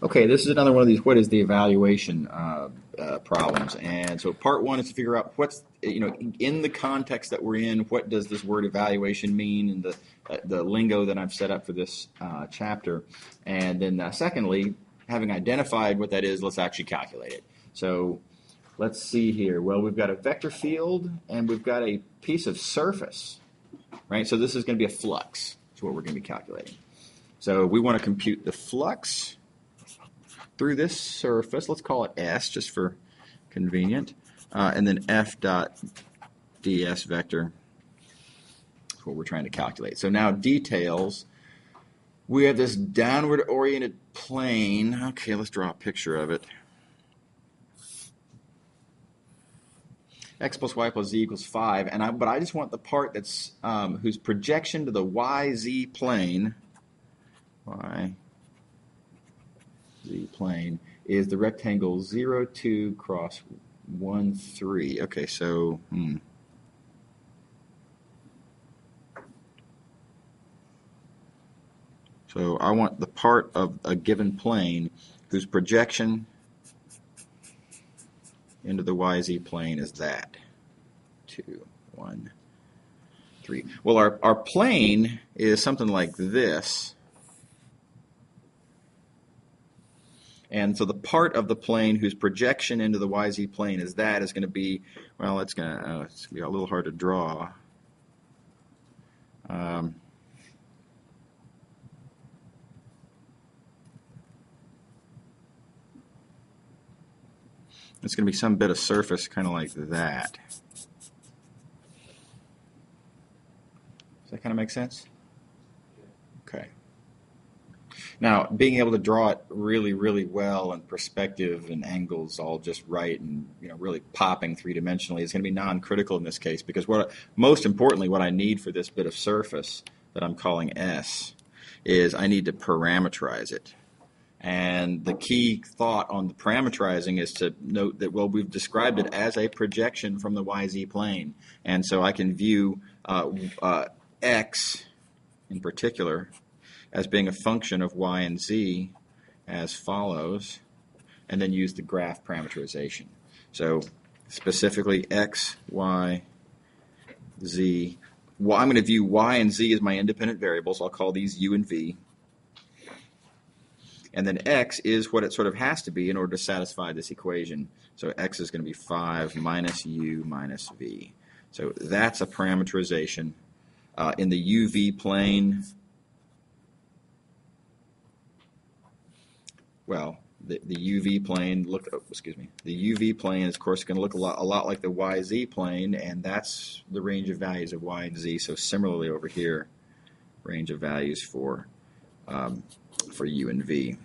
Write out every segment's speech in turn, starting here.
Okay, this is another one of these. What is the evaluation problems? And so part one is to figure out what's in the context that we're in. What does this word evaluation mean in the lingo that I've set up for this chapter? And then secondly, having identified what that is, let's actually calculate it. So let's see here. Well, we've got a vector field and we've got a piece of surface, right? So this is going to be a flux. That's what we're going to be calculating. So we want to compute the flux through this surface. Let's call it S just for convenient. And then F dot ds vector is what we're trying to calculate. So now details. We have this downward oriented plane. Okay, let's draw a picture of it. X plus y plus z equals 5. But I just want the part that's whose projection to the yz plane, yz plane, is the rectangle 0, 2 cross 1, 3. Okay, so so I want the part of a given plane whose projection into the yz plane is that 2, 1, 3. Well, our plane is something like this. And so the part of the plane whose projection into the yz plane is that is going to be, well, it's going to be a little hard to draw. It's going to be some bit of surface kind of like that. Does that kind of make sense? Okay. Now, being able to draw it really, really well and perspective and angles all just right and really popping three-dimensionally is going to be non-critical in this case, because most importantly, what I need for this bit of surface that I'm calling S is I need to parameterize it. And the key thought on the parameterizing is to note that, well, we've described it as a projection from the yz plane. And so I can view x in particular as being a function of y and z as follows, and then use the graph parameterization. So specifically x, y, z. Well, I'm going to view y and z as my independent variables. I'll call these u and v. And then x is what it sort of has to be in order to satisfy this equation. So x is going to be 5 minus u minus v. So that's a parameterization. In the uv plane, well, the uv plane the uv plane is of course going to look a lot like the yz plane, and that's the range of values of y and z. So similarly over here, range of values for u and v.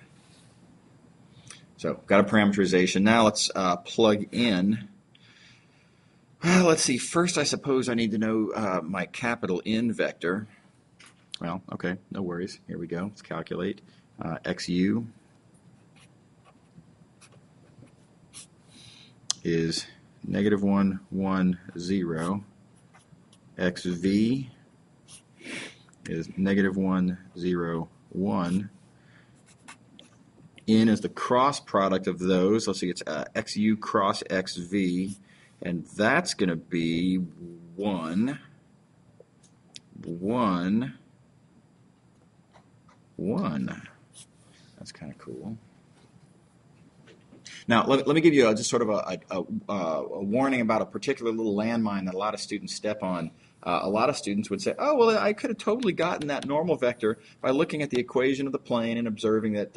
So got a parameterization. Now let's plug in. Let's see. First, I suppose I need to know my capital N vector. Well, okay, no worries. Here we go. Let's calculate. XU is -1, 1, 0. XV is -1, 0, 1. N is the cross product of those. Let's see, it's XU cross XV, and that's going to be 1, 1, 1. That's kind of cool. Now, let me give you just sort of a warning about a particular little landmine that a lot of students step on. A lot of students would say, oh, well, I could have totally gotten that normal vector by looking at the equation of the plane and observing that,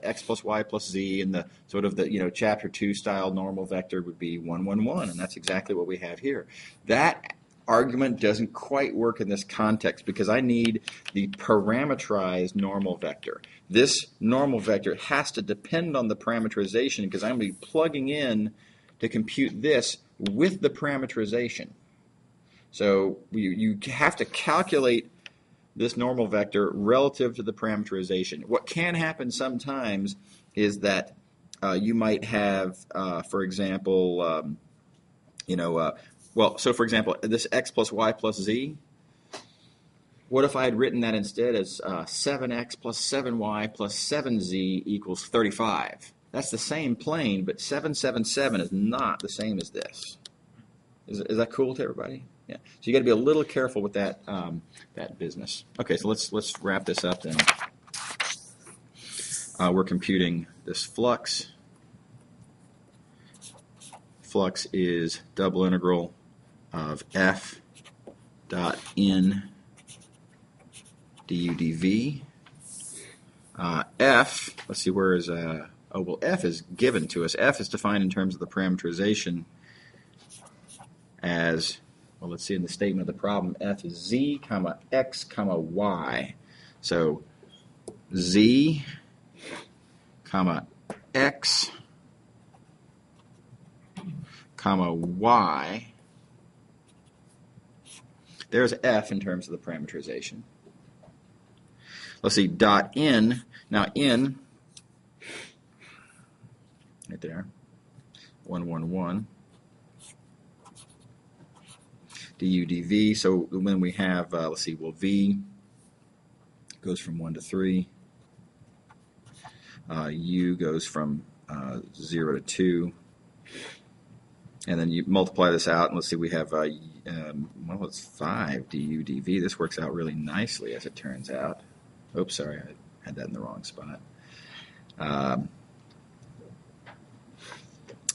x plus y plus z, and the sort of the, chapter 2 style normal vector would be 1, 1, 1, and that's exactly what we have here. That argument doesn't quite work in this context because I need the parameterized normal vector. This normal vector has to depend on the parameterization because I'm going to be plugging in to compute this with the parameterization. So you have to calculate this normal vector relative to the parameterization. What can happen sometimes is that you might have, for example, so for example, this x plus y plus z, What if I had written that instead as 7x plus 7y plus 7z equals 35? That's the same plane, but 777 is not the same as this. Is that cool to everybody? Yeah. So you got to be a little careful with that that business. Okay, so let's wrap this up then. We're computing this flux. Flux is double integral of f dot n du dv. F, let's see, where is, F is given to us. F is defined in terms of the parameterization as, well, let's see in the statement of the problem, F is z, comma, x, comma, y. So z, comma, x, comma, y. There's F in terms of the parameterization. Let's see, dot n. Now n, right there, 1, 1, 1. du dv. So when we have, let's see, well, v goes from 1 to 3. U goes from 0 to 2. And then you multiply this out, and let's see, we have, well, it's 5 du dv. This works out really nicely, as it turns out. Oops, sorry, I had that in the wrong spot.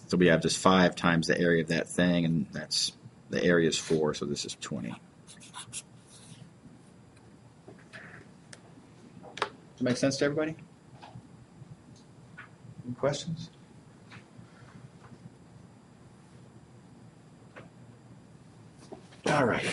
So we have just 5 times the area of that thing, and that's, the area is 4, so this is 20. Does it make sense to everybody? Any questions? All right.